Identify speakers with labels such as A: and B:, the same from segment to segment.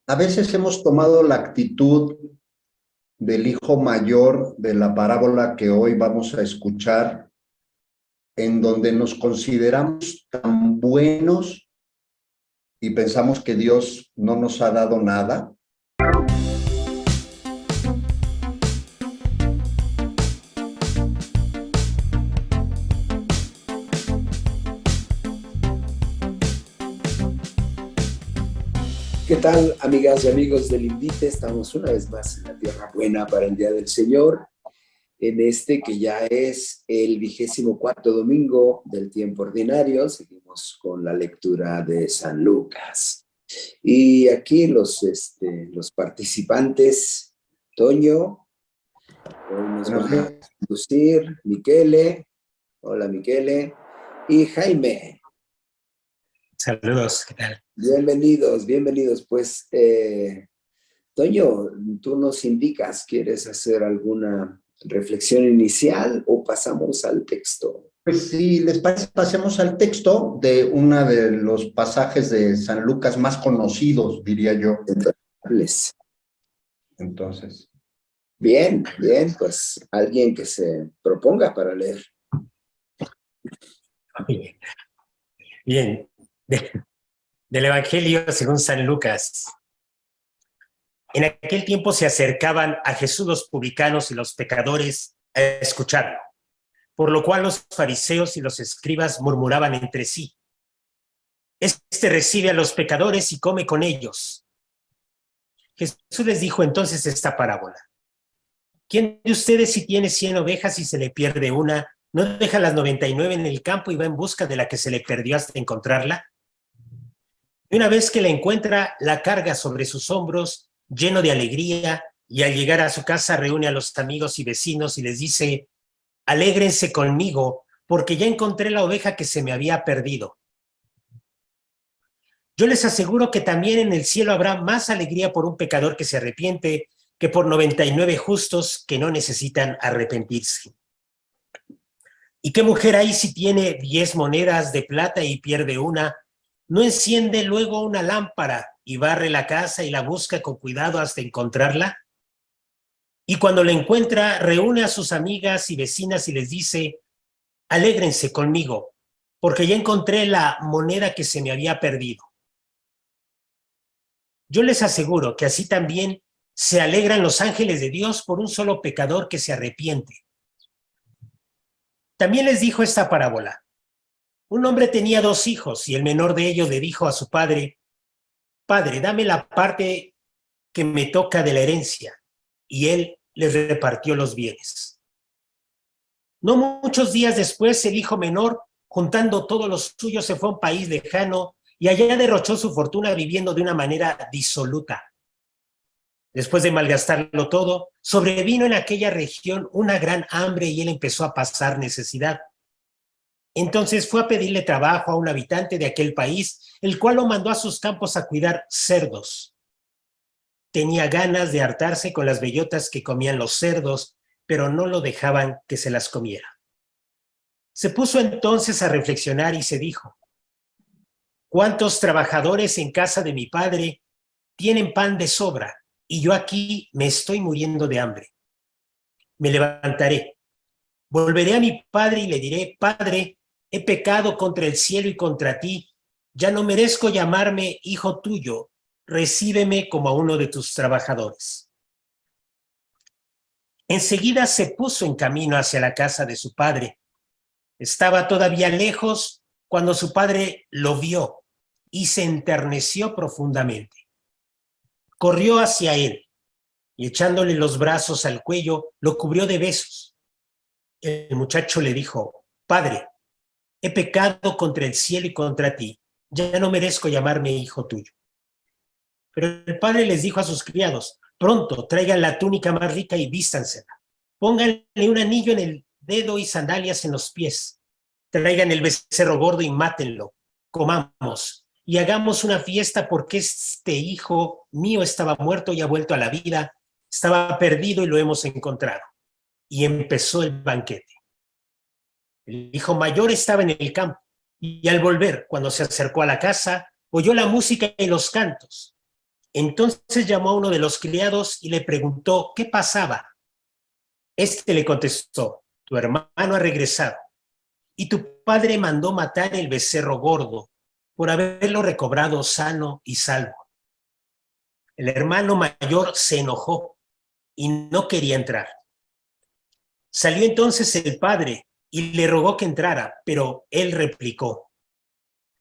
A: A veces hemos tomado la actitud del hijo mayor de la parábola que hoy vamos a escuchar, en donde nos consideramos tan buenos y pensamos que Dios no nos ha dado nada.
B: ¿Qué tal, amigas y amigos del Invite? Estamos una vez más en la Tierra Buena para el Día del Señor, en este que ya es el 24º domingo del tiempo ordinario. Seguimos con la lectura de San Lucas. Y aquí los participantes, Toño, hoy nos va a conducir, Michele, hola Michele, y Jaime.
C: Saludos, ¿qué tal?
B: Bienvenidos, bienvenidos. Pues, Toño, tú nos indicas, ¿quieres hacer alguna reflexión inicial o pasamos al texto?
A: Pues si les parece, pasemos al texto de uno de los pasajes de San Lucas más conocidos, diría yo. Entonces.
B: Bien, bien, pues alguien que se proponga para leer.
C: Bien. Del Evangelio según San Lucas. En aquel tiempo se acercaban a Jesús los publicanos y los pecadores a escucharlo, por lo cual los fariseos y los escribas murmuraban entre sí: Este recibe a los pecadores y come con ellos. Jesús les dijo entonces esta parábola: ¿Quién de ustedes, si tiene 100 ovejas y se le pierde una, no deja las 99 en el campo y va en busca de la que se le perdió hasta encontrarla? Y una vez que la encuentra, la carga sobre sus hombros, lleno de alegría, y al llegar a su casa reúne a los amigos y vecinos y les dice: Alégrense conmigo, porque ya encontré la oveja que se me había perdido. Yo les aseguro que también en el cielo habrá más alegría por un pecador que se arrepiente que por 99 justos que no necesitan arrepentirse. ¿Y qué mujer hay si tiene 10 monedas de plata y pierde una? ¿No enciende luego una lámpara y barre la casa y la busca con cuidado hasta encontrarla? Y cuando la encuentra, reúne a sus amigas y vecinas y les dice: Alégrense conmigo, porque ya encontré la moneda que se me había perdido. Yo les aseguro que así también se alegran los ángeles de Dios por un solo pecador que se arrepiente. También les dijo esta parábola: Un hombre tenía 2 hijos y el menor de ellos le dijo a su padre: Padre, dame la parte que me toca de la herencia. Y él les repartió los bienes. No muchos días después, el hijo menor, juntando todo lo suyo, se fue a un país lejano y allá derrochó su fortuna viviendo de una manera disoluta. Después de malgastarlo todo, sobrevino en aquella región una gran hambre y él empezó a pasar necesidad. Entonces fue a pedirle trabajo a un habitante de aquel país, el cual lo mandó a sus campos a cuidar cerdos. Tenía ganas de hartarse con las bellotas que comían los cerdos, pero no lo dejaban que se las comiera. Se puso entonces a reflexionar y se dijo: ¿Cuántos trabajadores en casa de mi padre tienen pan de sobra y yo aquí me estoy muriendo de hambre? Me levantaré, volveré a mi padre y le diré: Padre, he pecado contra el cielo y contra ti, ya no merezco llamarme hijo tuyo, recíbeme como a uno de tus trabajadores. Enseguida se puso en camino hacia la casa de su padre. Estaba todavía lejos cuando su padre lo vio y se enterneció profundamente. Corrió hacia él y echándole los brazos al cuello, lo cubrió de besos. El muchacho le dijo: Padre, he pecado contra el cielo y contra ti, ya no merezco llamarme hijo tuyo. Pero el padre les dijo a sus criados: Pronto, traigan la túnica más rica y vístansela. Pónganle un anillo en el dedo y sandalias en los pies. Traigan el becerro gordo y mátenlo. Comamos y hagamos una fiesta, porque este hijo mío estaba muerto y ha vuelto a la vida, estaba perdido y lo hemos encontrado. Y empezó el banquete. El hijo mayor estaba en el campo y al volver, cuando se acercó a la casa, oyó la música y los cantos. Entonces llamó a uno de los criados y le preguntó qué pasaba. Este le contestó: tu hermano ha regresado y tu padre mandó matar el becerro gordo por haberlo recobrado sano y salvo. El hermano mayor se enojó y no quería entrar. Salió entonces el padre y le rogó que entrara, pero él replicó: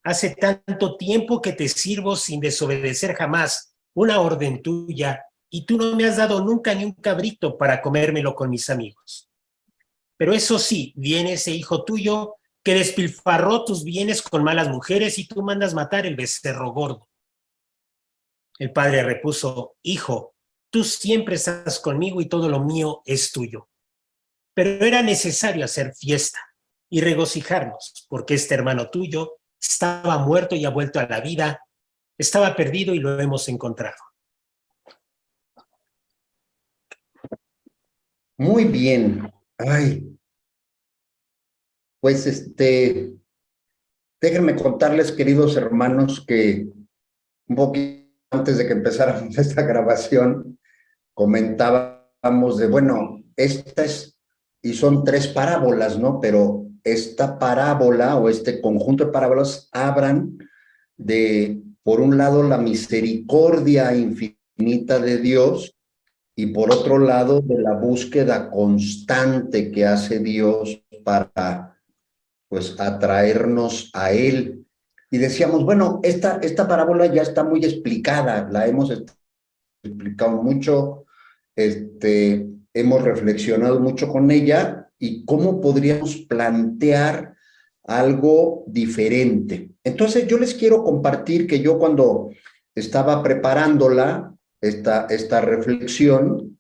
C: hace tanto tiempo que te sirvo sin desobedecer jamás una orden tuya, y tú no me has dado nunca ni un cabrito para comérmelo con mis amigos. Pero eso sí, viene ese hijo tuyo que despilfarró tus bienes con malas mujeres y tú mandas matar el becerro gordo. El padre repuso: hijo, tú siempre estás conmigo y todo lo mío es tuyo. Pero era necesario hacer fiesta y regocijarnos, porque este hermano tuyo estaba muerto y ha vuelto a la vida, estaba perdido y lo hemos encontrado.
A: Muy bien. Ay, pues déjenme contarles, queridos hermanos, que un poquito antes de que empezáramos esta grabación, comentábamos de, bueno, y son tres parábolas, ¿no? Pero esta parábola o este conjunto de parábolas hablan de, por un lado, la misericordia infinita de Dios y por otro lado, de la búsqueda constante que hace Dios para, pues, atraernos a Él. Y decíamos, bueno, esta parábola ya está muy explicada, la hemos explicado mucho, hemos reflexionado mucho con ella y cómo podríamos plantear algo diferente. Entonces yo les quiero compartir que yo cuando estaba preparándola, esta reflexión,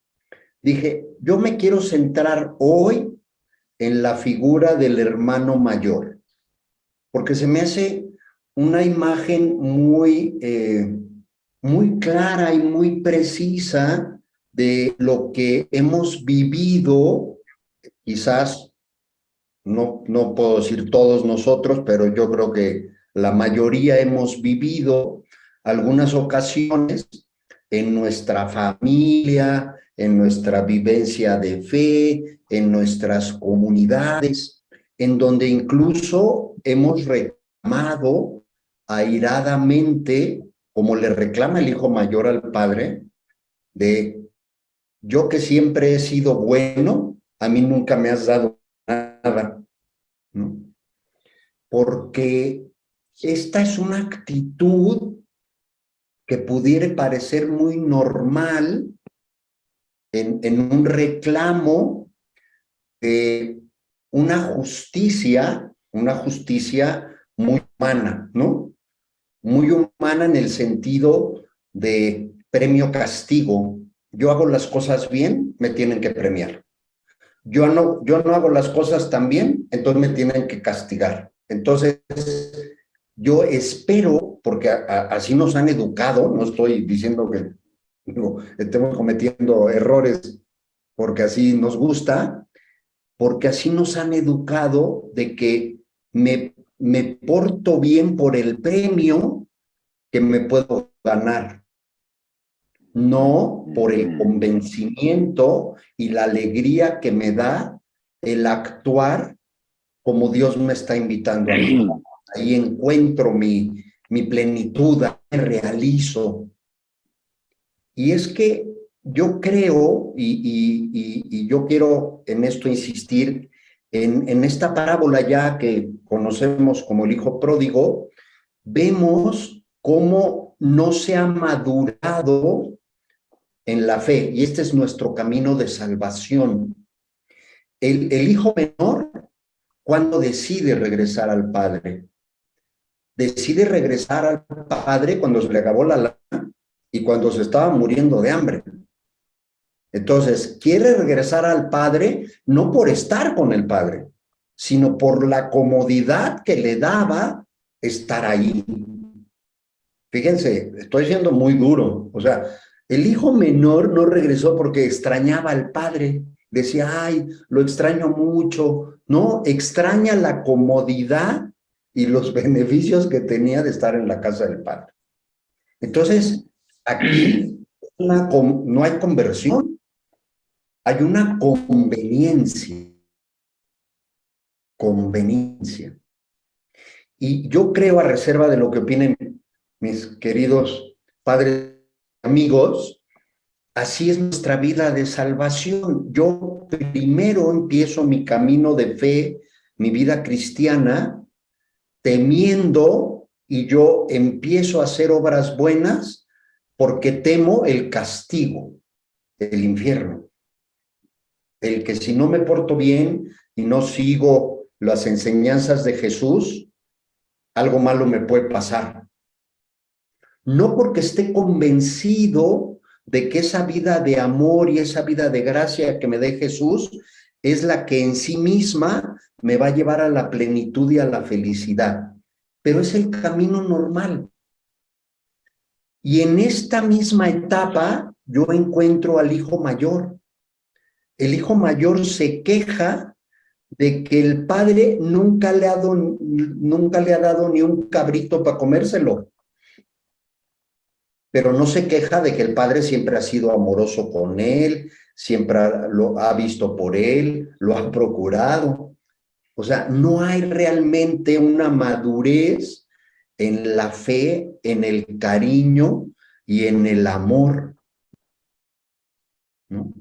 A: dije, yo me quiero centrar hoy en la figura del hermano mayor, porque se me hace una imagen muy clara y muy precisa de lo que hemos vivido, quizás no puedo decir todos nosotros, pero yo creo que la mayoría hemos vivido algunas ocasiones en nuestra familia, en nuestra vivencia de fe, en nuestras comunidades, en donde incluso hemos reclamado airadamente, como le reclama el hijo mayor al padre, de yo que siempre he sido bueno, a mí nunca me has dado nada, ¿no? Porque esta es una actitud que pudiera parecer muy normal en un reclamo de una justicia muy humana, ¿no? Muy humana en el sentido de premio-castigo. Yo hago las cosas bien, me tienen que premiar. Yo no hago las cosas tan bien, entonces me tienen que castigar. Entonces, yo espero, porque así nos han educado, no estoy diciendo que estemos cometiendo errores porque así nos gusta, porque así nos han educado de que me porto bien por el premio que me puedo ganar, no por el convencimiento y la alegría que me da el actuar como Dios me está invitando a mí. Ahí encuentro mi plenitud, me realizo. Y es que yo creo, y yo quiero en esto insistir, en esta parábola ya que conocemos como el hijo pródigo, vemos cómo no se ha madurado en la fe, y este es nuestro camino de salvación. El hijo menor, cuando decide regresar al padre, decide regresar al padre cuando se le acabó la lana y cuando se estaba muriendo de hambre. Entonces, quiere regresar al padre no por estar con el padre, sino por la comodidad que le daba estar ahí. Fíjense, estoy siendo muy duro. O sea, el hijo menor no regresó porque extrañaba al padre. Decía, ay, lo extraño mucho. No, extraña la comodidad y los beneficios que tenía de estar en la casa del padre. Entonces, Aquí no hay conversión, hay una conveniencia. Conveniencia. Y yo creo, a reserva de lo que opinen mis queridos padres, amigos, así es nuestra vida de salvación. Yo primero empiezo mi camino de fe, mi vida cristiana, temiendo, y yo empiezo a hacer obras buenas porque temo el castigo, el infierno. El que si no me porto bien y no sigo las enseñanzas de Jesús, algo malo me puede pasar. No porque esté convencido de que esa vida de amor y esa vida de gracia que me dé Jesús es la que en sí misma me va a llevar a la plenitud y a la felicidad, pero es el camino normal. Y en esta misma etapa yo encuentro al hijo mayor. El hijo mayor se queja de que el padre nunca le ha dado ni un cabrito para comérselo. Pero no se queja de que el padre siempre ha sido amoroso con él, siempre lo ha visto por él, lo ha procurado. O sea, no hay realmente una madurez en la fe, en el cariño y en el amor, ¿no?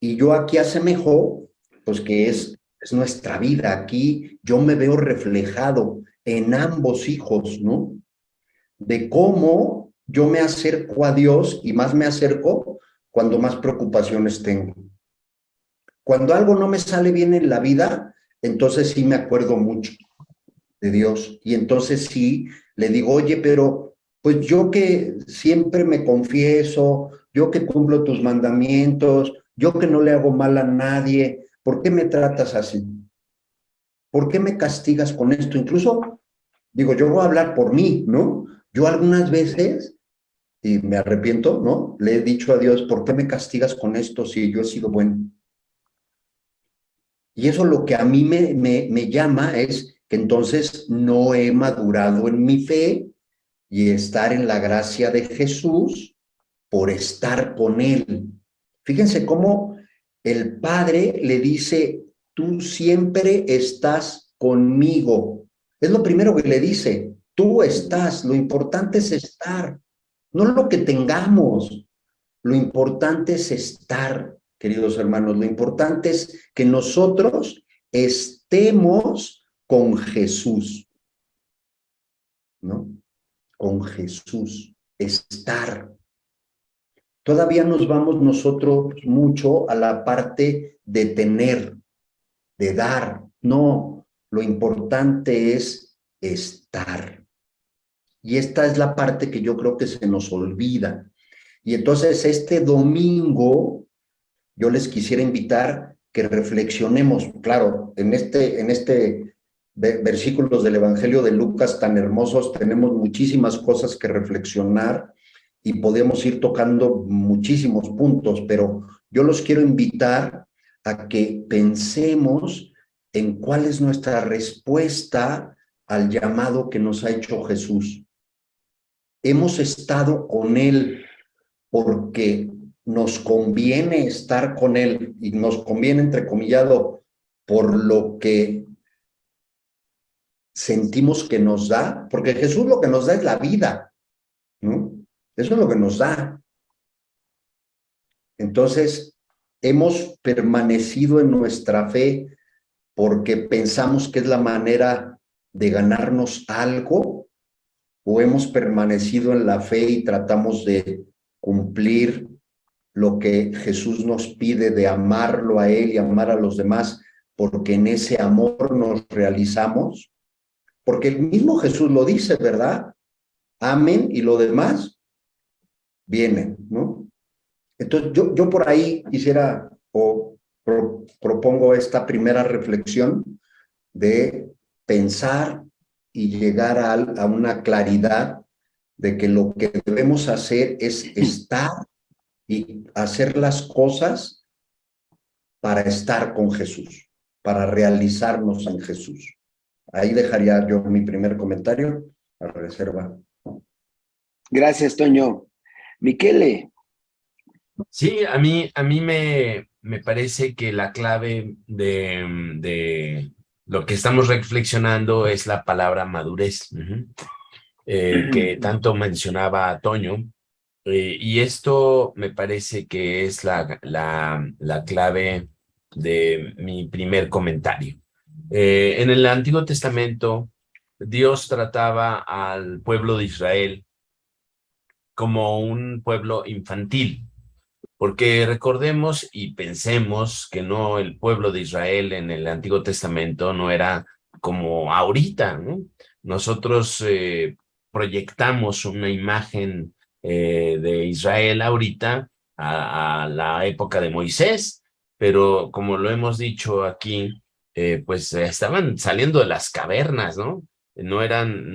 A: Y yo aquí asemejo, pues que es nuestra vida. Aquí yo me veo reflejado en ambos hijos, ¿no? De cómo yo me acerco a Dios y más me acerco cuando más preocupaciones tengo. Cuando algo no me sale bien en la vida, entonces sí me acuerdo mucho de Dios. Y entonces sí le digo, oye, pero pues yo que siempre me confieso, yo que cumplo tus mandamientos, yo que no le hago mal a nadie, ¿por qué me tratas así? ¿Por qué me castigas con esto? Incluso, digo, yo voy a hablar por mí, ¿no? Yo algunas veces, y me arrepiento, ¿no? Le he dicho a Dios, ¿por qué me castigas con esto si yo he sido bueno? Y eso lo que a mí me llama es que entonces no he madurado en mi fe y estar en la gracia de Jesús por estar con Él. Fíjense cómo el Padre le dice, tú siempre estás conmigo. Es lo primero que le dice, tú estás, lo importante es estar, no lo que tengamos, lo importante es estar, queridos hermanos, lo importante es que nosotros estemos con Jesús, ¿no? Con Jesús, estar. Todavía nos vamos nosotros mucho a la parte de tener, de dar. No, lo importante es estar. Y esta es la parte que yo creo que se nos olvida. Y entonces este domingo yo les quisiera invitar que reflexionemos, claro, en este versículos del Evangelio de Lucas tan hermosos, tenemos muchísimas cosas que reflexionar y podemos ir tocando muchísimos puntos, pero yo los quiero invitar a que pensemos en cuál es nuestra respuesta al llamado que nos ha hecho Jesús. Hemos estado con Él porque nos conviene estar con Él, y nos conviene entrecomillado por lo que sentimos que nos da, porque Jesús lo que nos da es la vida, ¿no? Eso es lo que nos da. Entonces, hemos permanecido en nuestra fe porque pensamos que es la manera de ganarnos algo, o hemos permanecido en la fe y tratamos de cumplir lo que Jesús nos pide, de amarlo a Él y amar a los demás, porque en ese amor nos realizamos, porque el mismo Jesús lo dice, ¿verdad? Amen y lo demás viene, ¿no? Entonces yo por ahí quisiera o propongo esta primera reflexión de pensar y llegar a una claridad de que lo que debemos hacer es estar y hacer las cosas para estar con Jesús, para realizarnos en Jesús. Ahí dejaría yo mi primer comentario a reserva.
B: Gracias, Toño. Michele.
D: Sí, a mí me parece que la clave de lo que estamos reflexionando es la palabra madurez, que tanto mencionaba Toño. Y esto me parece que es la clave de mi primer comentario. En el Antiguo Testamento, Dios trataba al pueblo de Israel como un pueblo infantil, porque recordemos y pensemos que no, el pueblo de Israel en el Antiguo Testamento no era como ahorita, ¿no? Nosotros proyectamos una imagen de Israel ahorita a la época de Moisés, pero como lo hemos dicho aquí, pues estaban saliendo de las cavernas, ¿no? No eran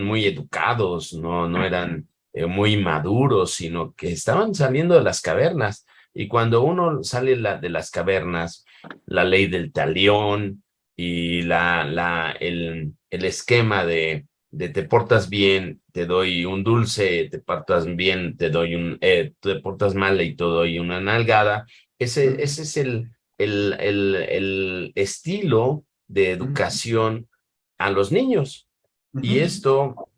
D: muy educados, no eran muy maduros, sino que estaban saliendo de las cavernas. Y cuando uno sale de las cavernas, la ley del talión y el esquema de te portas bien, te doy un dulce, te portas bien, te portas mal y te doy una nalgada. Ese es el estilo de educación a los niños. Y esto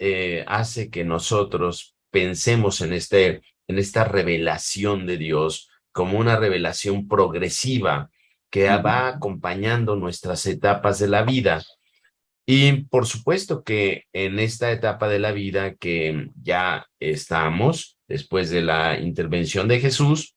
D: hace que nosotros pensemos en esta revelación de Dios como una revelación progresiva que va acompañando nuestras etapas de la vida. Y por supuesto que en esta etapa de la vida que ya estamos, después de la intervención de Jesús,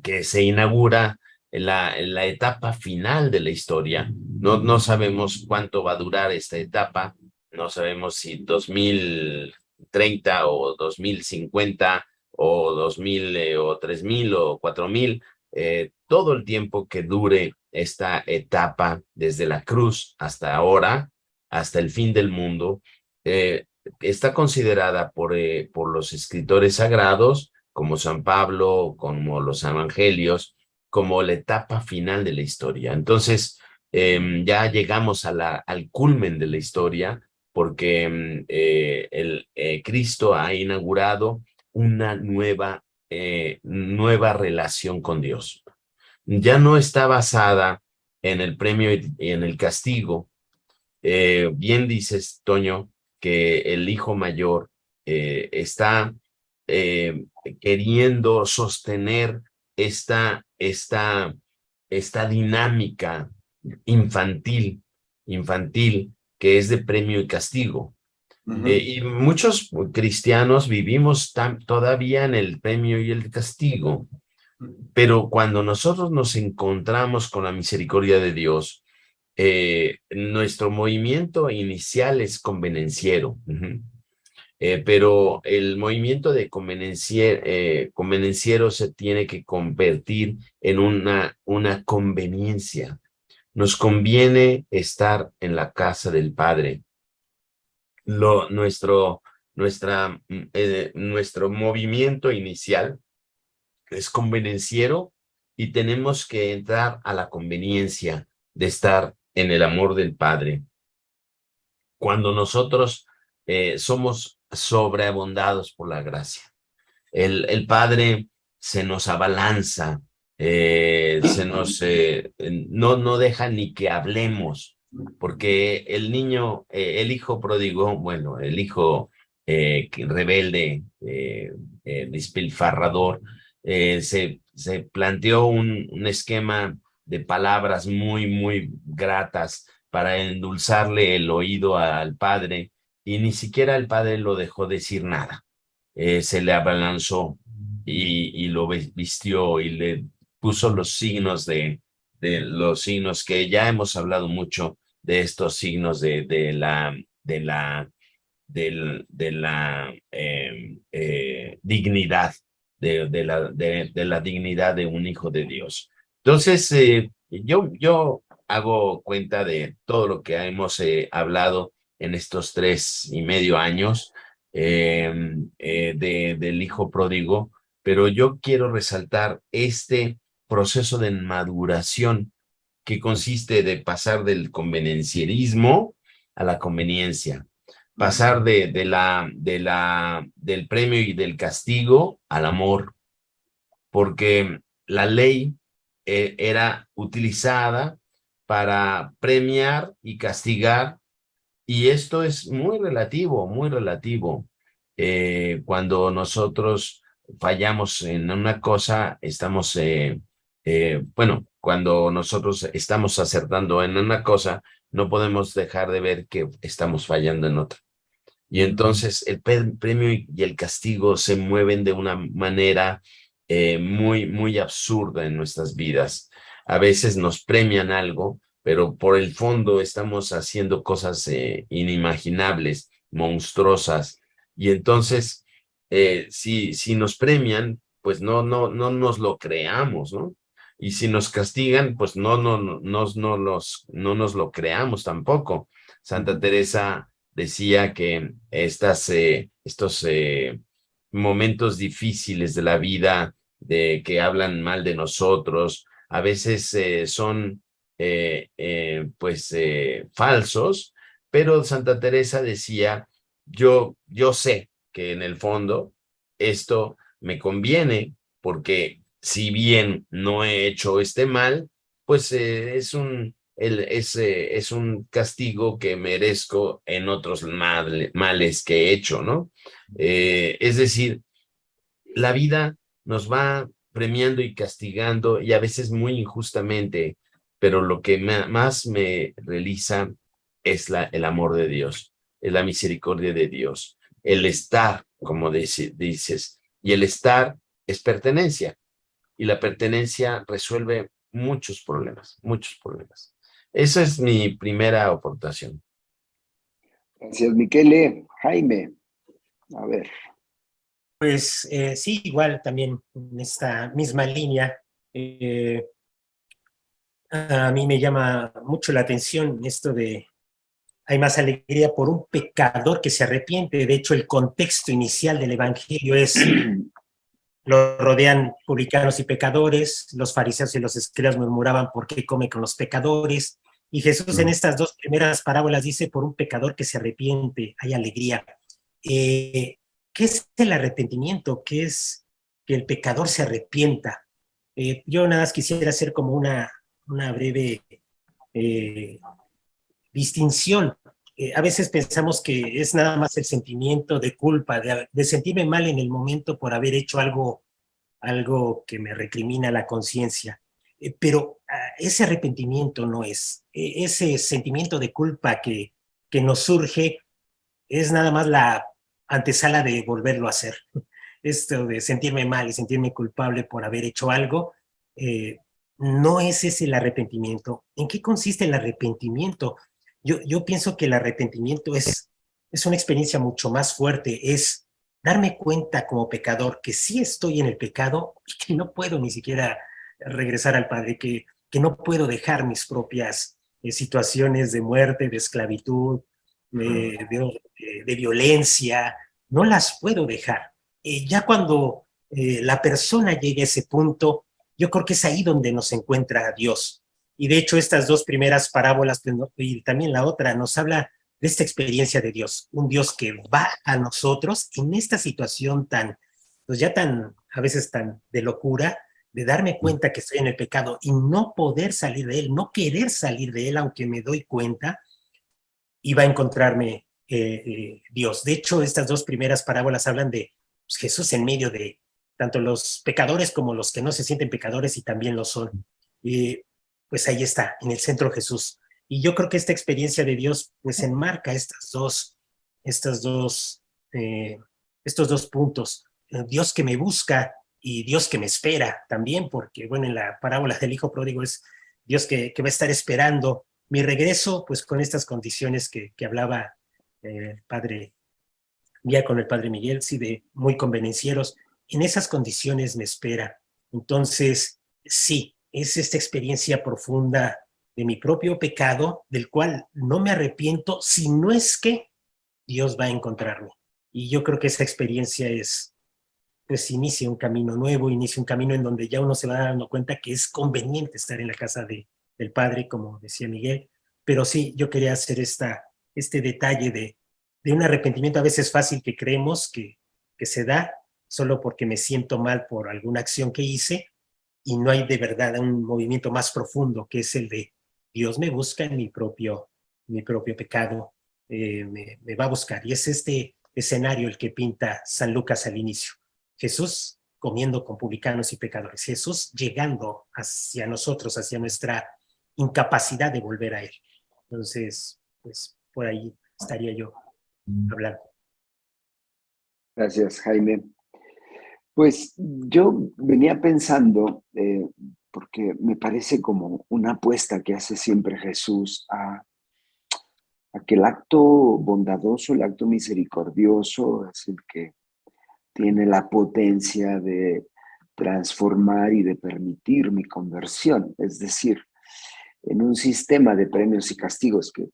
D: que se inaugura en la etapa final de la historia. No sabemos cuánto va a durar esta etapa, no sabemos si 2030 o 2050 o 2000 o 3000 o 4000, todo el tiempo que dure esta etapa desde la cruz hasta ahora, hasta el fin del mundo, está considerada por los escritores sagrados como San Pablo, como los evangelios, como la etapa final de la historia. Entonces, ya llegamos al culmen de la historia porque Cristo ha inaugurado una nueva relación con Dios. Ya no está basada en el premio y en el castigo. Bien dices, Toño, que el hijo mayor está queriendo sostener esta dinámica infantil que es de premio y castigo. Y muchos cristianos vivimos todavía en el premio y el castigo, pero cuando nosotros nos encontramos con la misericordia de Dios, nuestro movimiento inicial es convenenciero. Pero el movimiento de convenenciero se tiene que convertir en una conveniencia. Nos conviene estar en la casa del Padre. Nuestro movimiento inicial es convenenciero y tenemos que entrar a la conveniencia de estar en el amor del Padre. Cuando nosotros somos sobreabundados por la gracia, el Padre se nos abalanza, no deja ni que hablemos, porque el niño, el hijo pródigo, bueno, el hijo rebelde, despilfarrador, se planteó un esquema de palabras muy, muy gratas para endulzarle el oído al padre, y ni siquiera el padre lo dejó decir nada. Se le abalanzó y lo vistió y le puso los signos de los signos que ya hemos hablado mucho de estos signos de la dignidad, de la dignidad de un hijo de Dios. Entonces, yo hago cuenta de todo lo que hemos hablado en estos 3.5 años del hijo pródigo, pero yo quiero resaltar este proceso de maduración que consiste de pasar del convenencierismo a la conveniencia. pasar del premio y del castigo al amor, porque la ley era utilizada para premiar y castigar, y esto es muy relativo, muy relativo. Cuando nosotros fallamos en una cosa, estamos, bueno, cuando nosotros estamos acertando en una cosa, no podemos dejar de ver que estamos fallando en otra. Y entonces el premio y el castigo se mueven de una manera muy, muy absurda en nuestras vidas. A veces nos premian algo, pero por el fondo estamos haciendo cosas inimaginables, monstruosas. Y entonces, si nos premian, pues no nos lo creamos, ¿no? Y si nos castigan, pues no nos lo creamos tampoco. Santa Teresa decía que estos momentos difíciles de la vida, de que hablan mal de nosotros, a veces son falsos, pero Santa Teresa decía, yo sé que en el fondo esto me conviene, porque si bien no he hecho este mal, pues es un castigo que merezco en otros males que he hecho, ¿no? Es decir, la vida nos va premiando y castigando, y a veces muy injustamente, pero lo que más me realiza es el amor de Dios, es la misericordia de Dios, el estar, como dices, y el estar es pertenencia, y la pertenencia resuelve muchos problemas, muchos problemas. Esa es mi primera aportación.
B: Gracias, Miquele. Jaime, a ver.
C: Pues sí, igual también en esta misma línea, a mí me llama mucho la atención esto de hay más alegría por un pecador que se arrepiente. De hecho, el contexto inicial del Evangelio es lo rodean publicanos y pecadores, los fariseos y los escribas murmuraban por qué come con los pecadores, y Jesús en estas dos primeras parábolas dice, por un pecador que se arrepiente, hay alegría. ¿Qué es el arrepentimiento? ¿Qué es que el pecador se arrepienta? Yo nada más quisiera hacer como una breve distinción. A veces pensamos que es nada más el sentimiento de culpa, de sentirme mal en el momento por haber hecho algo que me recrimina la conciencia. Pero ese arrepentimiento no es. Ese sentimiento de culpa que nos surge es nada más la antesala de volverlo a hacer. Esto de sentirme mal y sentirme culpable por haber hecho algo, no es ese el arrepentimiento. ¿En qué consiste el arrepentimiento? Yo pienso que el arrepentimiento es una experiencia mucho más fuerte, es darme cuenta como pecador que sí estoy en el pecado y que no puedo ni siquiera regresar al Padre, que no puedo dejar mis propias situaciones de muerte, de esclavitud, de violencia, no las puedo dejar. Ya cuando la persona llegue a ese punto, yo creo que es ahí donde nos encuentra Dios. Y de hecho estas dos primeras parábolas y también la otra nos habla de esta experiencia de Dios, un Dios que va a nosotros en esta situación tan, pues ya tan, a veces tan de locura, de darme cuenta que estoy en el pecado y no poder salir de él, no querer salir de él, aunque me doy cuenta, y va a encontrarme Dios. De hecho, estas dos primeras parábolas hablan de pues, Jesús en medio de tanto los pecadores como los que no se sienten pecadores y también lo son. Pues ahí está, en el centro Jesús. Y yo creo que esta experiencia de Dios pues enmarca estos dos puntos. Dios que me busca y Dios que me espera también, porque bueno, en la parábola del hijo pródigo es Dios que va a estar esperando mi regreso, pues con estas condiciones que hablaba el padre, ya con el padre Miguel, sí, de muy convenencieros, en esas condiciones me espera. Entonces, sí, es esta experiencia profunda de mi propio pecado, del cual no me arrepiento, si no es que Dios va a encontrarme. Y yo creo que esa experiencia pues inicia un camino nuevo, inicia un camino en donde ya uno se va dando cuenta que es conveniente estar en la casa del Padre, como decía Miguel. Pero sí, yo quería hacer este detalle de un arrepentimiento a veces fácil que creemos que se da solo porque me siento mal por alguna acción que hice, y no hay de verdad un movimiento más profundo, que es el de Dios me busca en mi propio pecado, me va a buscar. Y es este escenario el que pinta San Lucas al inicio. Jesús comiendo con publicanos y pecadores. Jesús llegando hacia nosotros, hacia nuestra incapacidad de volver a Él. Entonces, pues por ahí estaría yo hablando.
B: Gracias, Jaime. Pues yo venía pensando, porque me parece como una apuesta que hace siempre Jesús a que el acto bondadoso, el acto misericordioso es el que tiene la potencia de transformar y de permitir mi conversión. Es decir, en un sistema de premios y castigos que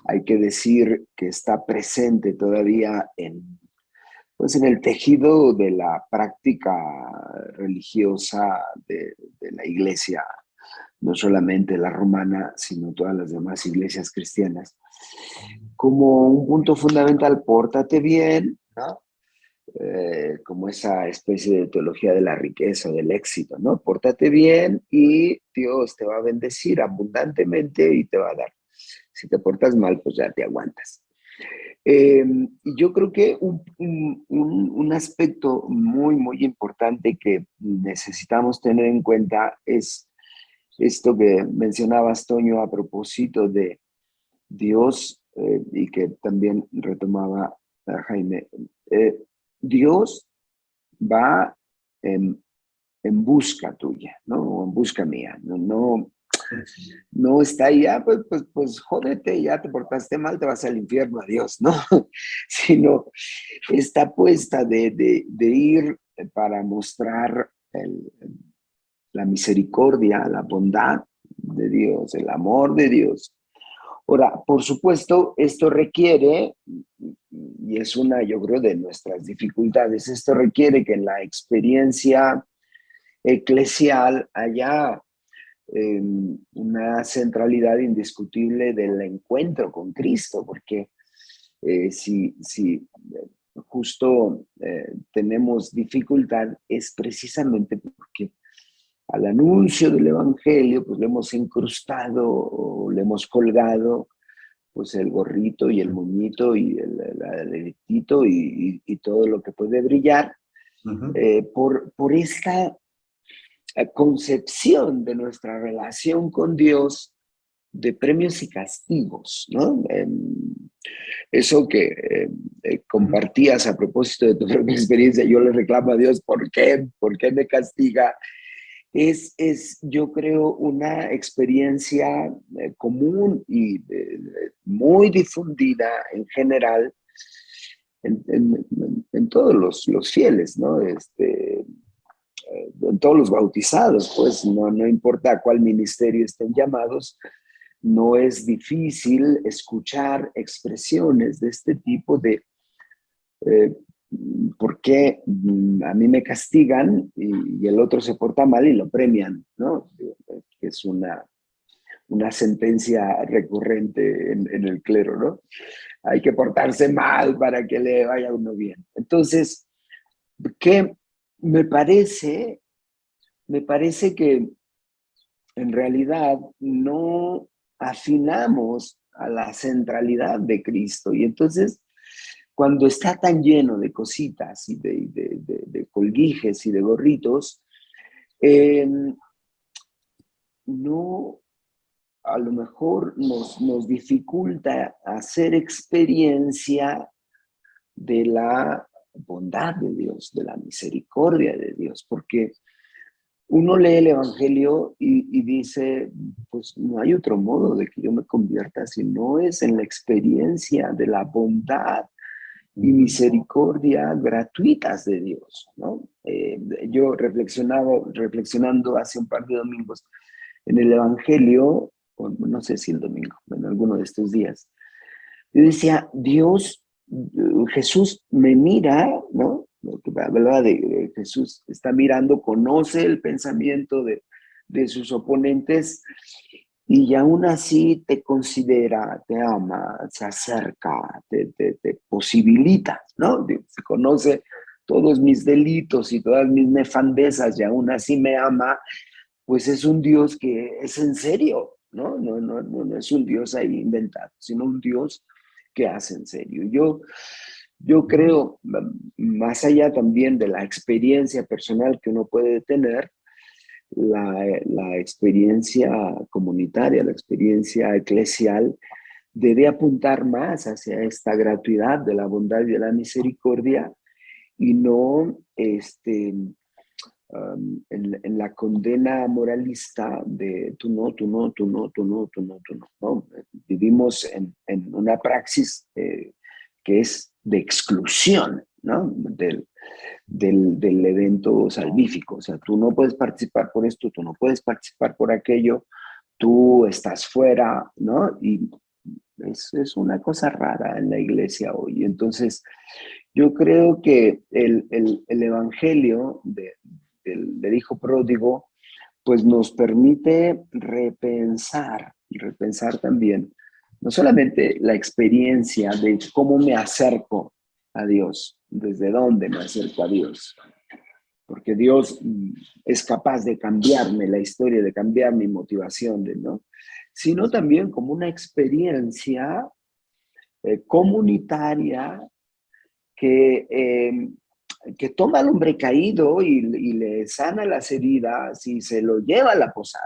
B: hay que decir que está presente todavía pues en el tejido de la práctica religiosa de la iglesia, no solamente la romana, sino todas las demás iglesias cristianas, como un punto fundamental: pórtate bien, ¿no? Como esa especie de teología de la riqueza, del éxito, ¿no? Pórtate bien y Dios te va a bendecir abundantemente y te va a dar. Si te portas mal, pues ya te aguantas. Y yo creo que un aspecto muy, muy importante que necesitamos tener en cuenta es esto que mencionabas, Toño, a propósito de Dios, y que también retomaba Jaime. Dios va en busca tuya, ¿no? O en busca mía. No está ahí, pues jódete, ya te portaste mal, te vas al infierno, adiós, ¿no? Sino está puesta de ir para mostrar la misericordia, la bondad de Dios, el amor de Dios. Ahora, por supuesto, esto requiere, y es una, yo creo, de nuestras dificultades, esto requiere que en la experiencia eclesial haya una centralidad indiscutible del encuentro con Cristo, porque si justo tenemos dificultad, es precisamente porque al anuncio del Evangelio pues le hemos incrustado o le hemos colgado pues el gorrito y el moñito y el edictito y todo lo que puede brillar. Por esta concepción de nuestra relación con Dios de premios y castigos, ¿no? Eso que compartías a propósito de tu propia experiencia, yo le reclamo a Dios, ¿por qué? ¿Por qué me castiga? Es yo creo, una experiencia común y muy difundida en general en todos los fieles, ¿no? En todos los bautizados, pues no importa a cuál ministerio estén llamados, no es difícil escuchar expresiones de este tipo de ¿por qué a mí me castigan y el otro se porta mal y lo premian, ¿no? Es una sentencia recurrente en el clero, ¿no? Hay que portarse mal para que le vaya a uno bien. Entonces, ¿qué me parece que en realidad no afinamos a la centralidad de Cristo? Y entonces, cuando está tan lleno de cositas y de colguijes y de gorritos, no, a lo mejor nos dificulta hacer experiencia de la bondad de Dios, de la misericordia de Dios, porque uno lee el Evangelio y dice, pues no hay otro modo de que yo me convierta si no es en la experiencia de la bondad y misericordia gratuitas de Dios, ¿no? Yo reflexionando hace un par de domingos en el Evangelio, no sé si el domingo, en alguno de estos días, yo decía, Dios, Jesús me mira, ¿no? Lo que hablaba de Jesús, está mirando, conoce el pensamiento de sus oponentes y aún así te considera, te ama, se acerca, te posibilita, ¿no? Se conoce todos mis delitos y todas mis nefandezas y aún así me ama, pues es un Dios que es en serio, ¿no? No es un Dios ahí inventado, sino un Dios que hace en serio. Yo creo, más allá también de la experiencia personal que uno puede tener, la experiencia comunitaria, la experiencia eclesial, debe apuntar más hacia esta gratuidad de la bondad y de la misericordia y no en la condena moralista de tú no, tú no, tú no, tú no, tú no, tú no. ¿No? Vivimos en una praxis que es de exclusión, ¿no? Del evento salvífico. O sea, tú no puedes participar por esto, tú no puedes participar por aquello, tú estás fuera, ¿no? Y es una cosa rara en la iglesia hoy. Entonces, yo creo que el evangelio del hijo pródigo, pues nos permite repensar y repensar también, no solamente la experiencia de cómo me acerco a Dios, desde dónde me acerco a Dios, porque Dios es capaz de cambiarme la historia, de cambiar mi motivación, ¿no? Sino también como una experiencia comunitaria que, que toma al hombre caído y le sana las heridas y se lo lleva a la posada,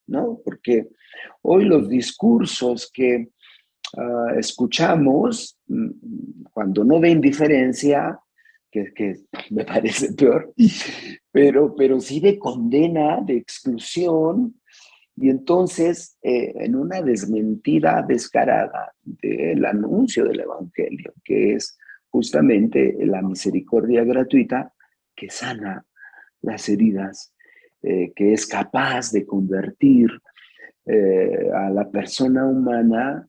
B: ¿no? Porque hoy los discursos que escuchamos, cuando no de indiferencia, que me parece peor, pero sí de condena, de exclusión, y entonces en una desmentida descarada del anuncio del Evangelio, que es justamente la misericordia gratuita que sana las heridas, que es capaz de convertir a la persona humana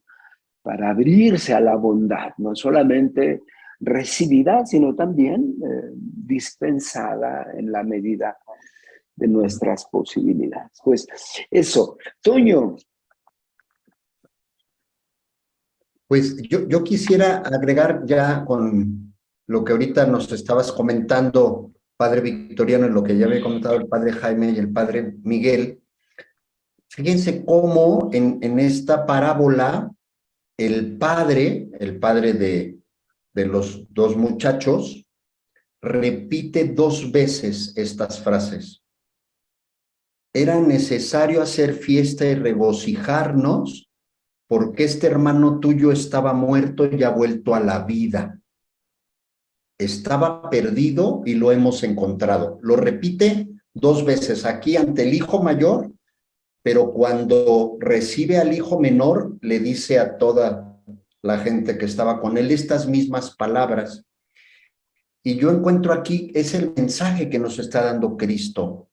B: para abrirse a la bondad, no solamente recibida, sino también dispensada en la medida de nuestras posibilidades. Pues eso, Toño.
A: Pues yo quisiera agregar ya con lo que ahorita nos estabas comentando, padre Victoriano, en lo que ya había comentado el padre Jaime y el padre Miguel. Fíjense cómo en esta parábola el padre de los dos muchachos, repite 2 veces estas frases. Era necesario hacer fiesta y regocijarnos porque este hermano tuyo estaba muerto y ha vuelto a la vida. Estaba perdido y lo hemos encontrado. Lo repite 2 veces aquí ante el hijo mayor, pero cuando recibe al hijo menor, le dice a toda la gente que estaba con él estas mismas palabras. Y yo encuentro aquí, es el mensaje que nos está dando Cristo.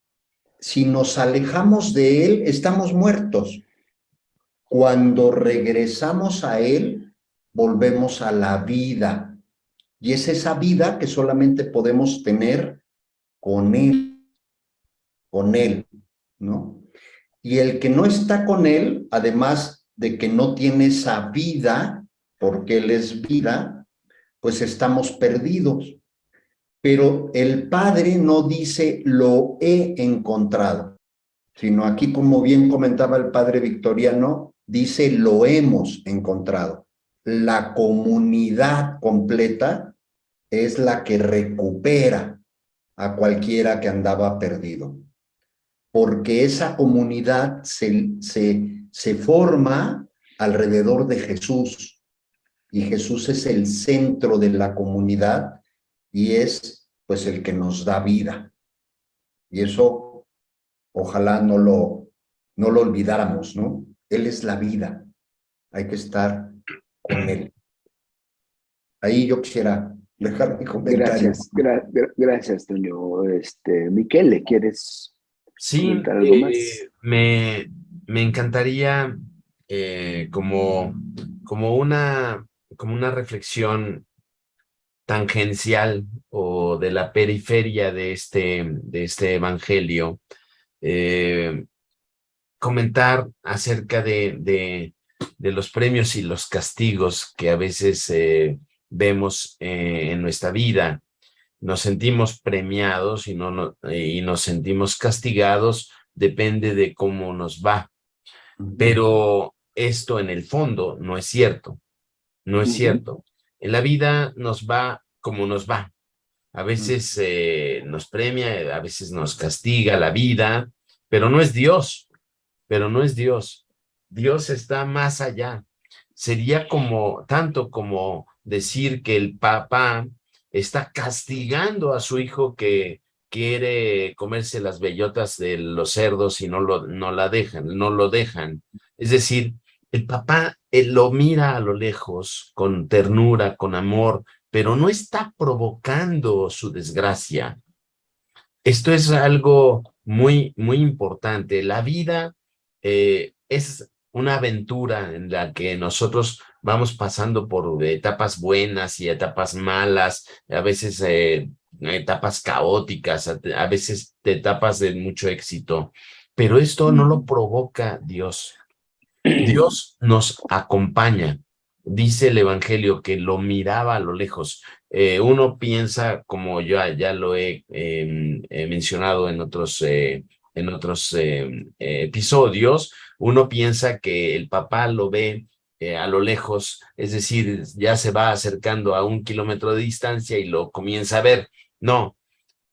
A: Si nos alejamos de Él, estamos muertos. Cuando regresamos a Él, volvemos a la vida. Y es esa vida que solamente podemos tener con Él, ¿no? Y el que no está con Él, además de que no tiene esa vida, porque Él es vida, pues estamos perdidos. Pero el Padre no dice lo he encontrado, sino aquí, como bien comentaba el Padre Victoriano, dice lo hemos encontrado. La comunidad completa es la que recupera a cualquiera que andaba perdido, porque esa comunidad se forma alrededor de Jesús, y Jesús es el centro de la comunidad y es pues el que nos da vida. Y eso ojalá no lo olvidáramos, ¿no? Él es la vida, hay que estar con Él. Ahí yo quisiera dejar mi comentario.
B: Gracias, Toño. Miquel, ¿quieres
D: Sí,
B: comentar algo más?
D: me encantaría como una reflexión tangencial o de la periferia de este evangelio. comentar acerca de los premios y los castigos que a veces vemos en nuestra vida. Nos sentimos premiados y nos sentimos castigados, depende de cómo nos va. Pero esto en el fondo no es cierto, no es cierto. En la vida nos va como nos va. A veces nos premia, a veces nos castiga la vida, pero no es Dios, pero no es Dios. Dios está más allá. Sería tanto como decir que el papá está castigando a su hijo que quiere comerse las bellotas de los cerdos y no lo dejan. Es decir, el papá lo mira a lo lejos con ternura, con amor, pero no está provocando su desgracia. Esto es algo muy, muy importante. La vida es una aventura en la que nosotros vamos pasando por etapas buenas y etapas malas, a veces etapas caóticas, a veces etapas de mucho éxito, pero esto no lo provoca Dios. Dios nos acompaña. Dice el Evangelio que lo miraba a lo lejos. Uno piensa, como yo ya lo he mencionado en otros episodios, uno piensa que el papá lo ve a lo lejos, es decir, ya se va acercando a 1 kilómetro de distancia y lo comienza a ver. No,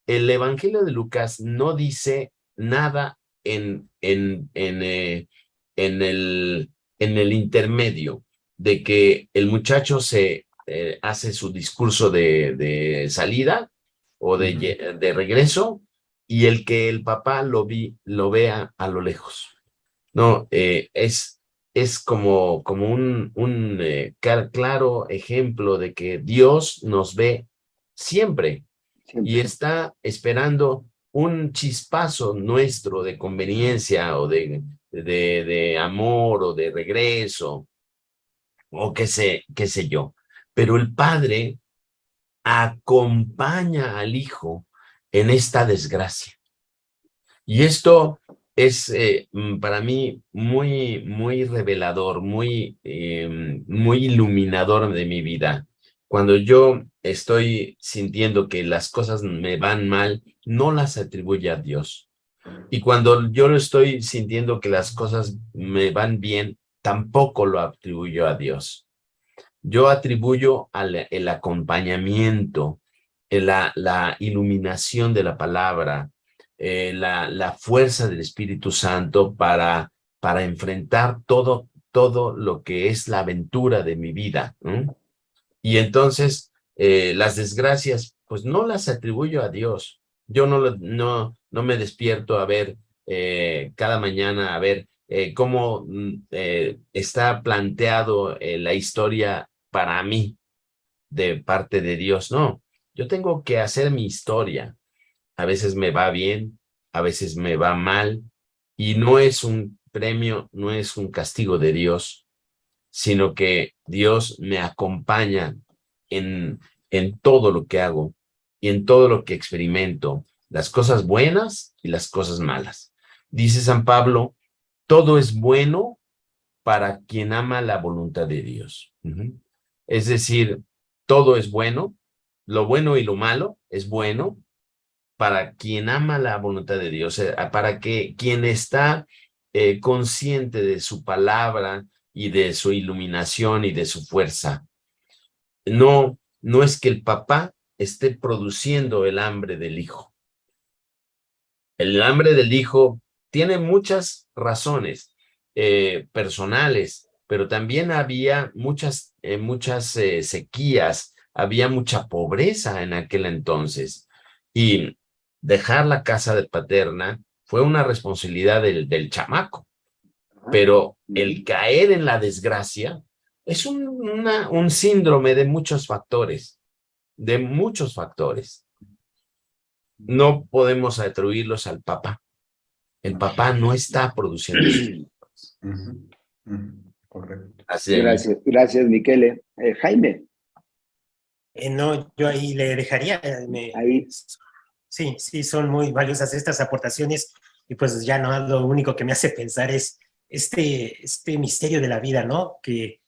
D: el Evangelio de Lucas no dice nada en el intermedio de que el muchacho se hace su discurso de salida o de regreso y el que el papá lo vea a lo lejos. No, es como un claro ejemplo de que Dios nos ve siempre y está esperando un chispazo nuestro de conveniencia o de amor o de regreso o qué sé yo. Pero el padre acompaña al hijo en esta desgracia. Y esto es para mí muy, muy revelador, muy iluminador de mi vida. Cuando yo estoy sintiendo que las cosas me van mal, no las atribuye a Dios. Y cuando yo lo estoy sintiendo que las cosas me van bien, tampoco lo atribuyo a Dios. Yo atribuyo el acompañamiento, la iluminación de la palabra, la fuerza del Espíritu Santo para enfrentar todo lo que es la aventura de mi vida, ¿no? Y entonces las desgracias, pues no las atribuyo a Dios. Yo no me despierto a ver cada mañana, a ver cómo está planteado la historia para mí de parte de Dios. No, yo tengo que hacer mi historia. A veces me va bien, a veces me va mal, y no es un premio, no es un castigo de Dios, sino que Dios me acompaña en todo lo que hago y en todo lo que experimento, las cosas buenas y las cosas malas. Dice San Pablo, todo es bueno para quien ama la voluntad de Dios. Es decir, todo es bueno, lo bueno y lo malo es bueno para quien ama la voluntad de Dios, para que quien está consciente de su palabra y de su iluminación y de su fuerza. No es que el papá esté produciendo el hambre del hijo. El hambre del hijo tiene muchas razones personales, pero también había muchas sequías, había mucha pobreza en aquel entonces. Y dejar la casa de paterna fue una responsabilidad del chamaco. Pero el caer en la desgracia es un síndrome de muchos factores, No podemos atribuirlos al papá. El papá no está produciendo eso.
A: Correcto.
B: Gracias, Michele. Jaime.
C: No, yo ahí le dejaría.
B: Ahí.
C: Sí, son muy valiosas estas aportaciones y pues ya no, lo único que me hace pensar es este misterio de la vida, ¿no? Que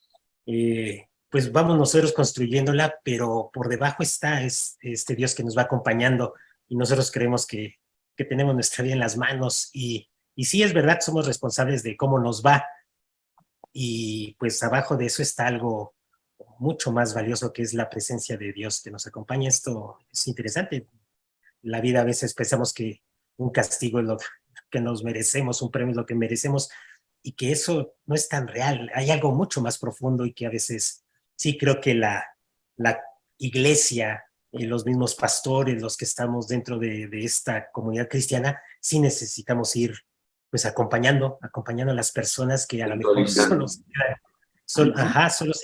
C: pues vamos nosotros construyéndola, pero por debajo está este Dios que nos va acompañando y nosotros creemos que tenemos nuestra vida en las manos y sí es verdad, somos responsables de cómo nos va y pues abajo de eso está algo mucho más valioso que es la presencia de Dios que nos acompaña. Esto es interesante. La vida a veces pensamos que un castigo es lo que nos merecemos, un premio es lo que merecemos y que eso no es tan real. Hay algo mucho más profundo y que a veces sí creo que la iglesia y los mismos pastores, los que estamos dentro de esta comunidad cristiana, sí necesitamos ir pues acompañando a las personas que a lo mejor solo se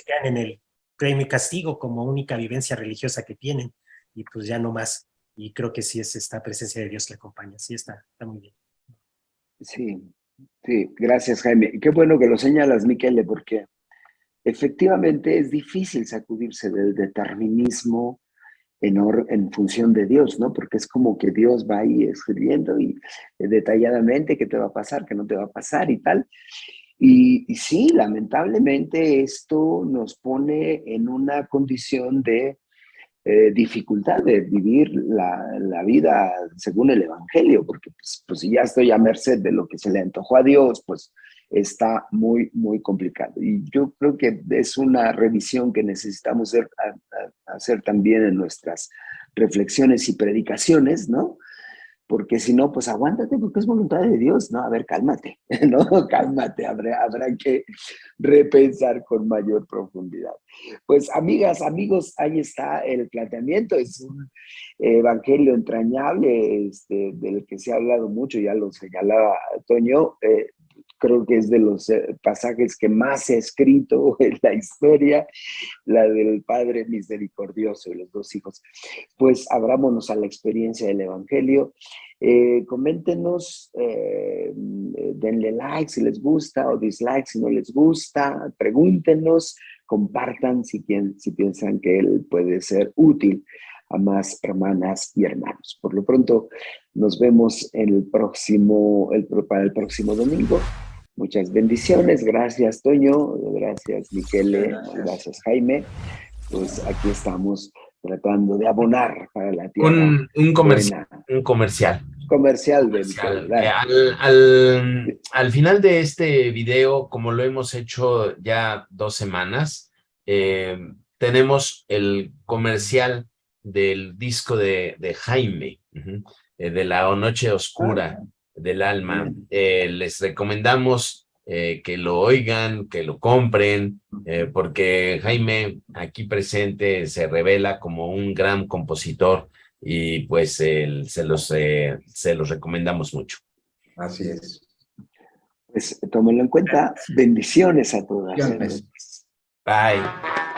C: quedan en el premio y castigo como única vivencia religiosa que tienen y pues ya no más. Y creo que sí es esta presencia de Dios que acompaña. Sí, está muy bien.
B: Sí, sí, gracias, Jaime. Qué bueno que lo señalas, Miquele, porque efectivamente es difícil sacudirse del determinismo en función de Dios, ¿no? Porque es como que Dios va ahí escribiendo y detalladamente qué te va a pasar, qué no te va a pasar y tal. Y sí, lamentablemente esto nos pone en una condición de dificultad de vivir la vida según el Evangelio, porque pues si ya estoy a merced de lo que se le antojó a Dios, pues está muy, muy complicado. Y yo creo que es una revisión que necesitamos hacer también en nuestras reflexiones y predicaciones, ¿no? Porque si no, pues aguántate porque es voluntad de Dios, ¿no? A ver, cálmate, ¿no? Cálmate, habrá que repensar con mayor profundidad. Pues amigas, amigos, ahí está el planteamiento, es un evangelio entrañable del que se ha hablado mucho, ya lo señalaba Toño, creo que es de los pasajes que más se ha escrito en la historia, la del Padre misericordioso y los dos hijos. Pues abrámonos a la experiencia del Evangelio. Coméntenos, denle like si les gusta o dislike si no les gusta, pregúntenos, compartan si piensan que él puede ser útil a más hermanas y hermanos. Por lo pronto, nos vemos para el próximo domingo. Muchas bendiciones. Gracias, Toño. Gracias, Miquele. Gracias, Jaime. Pues aquí estamos tratando de abonar para la tierra.
D: Un comercial.
B: Comercial de
D: Comercial.
B: Miquel.
D: Al final de este video, como lo hemos hecho ya 2 semanas, tenemos el comercial del disco de Jaime, de La Noche Oscura del Alma. Les recomendamos que lo oigan, que lo compren, porque Jaime aquí presente se revela como un gran compositor y pues se los recomendamos mucho.
A: Así es.
B: Pues tómenlo en cuenta. Bendiciones a todas.
A: Bendiciones.
D: Bye.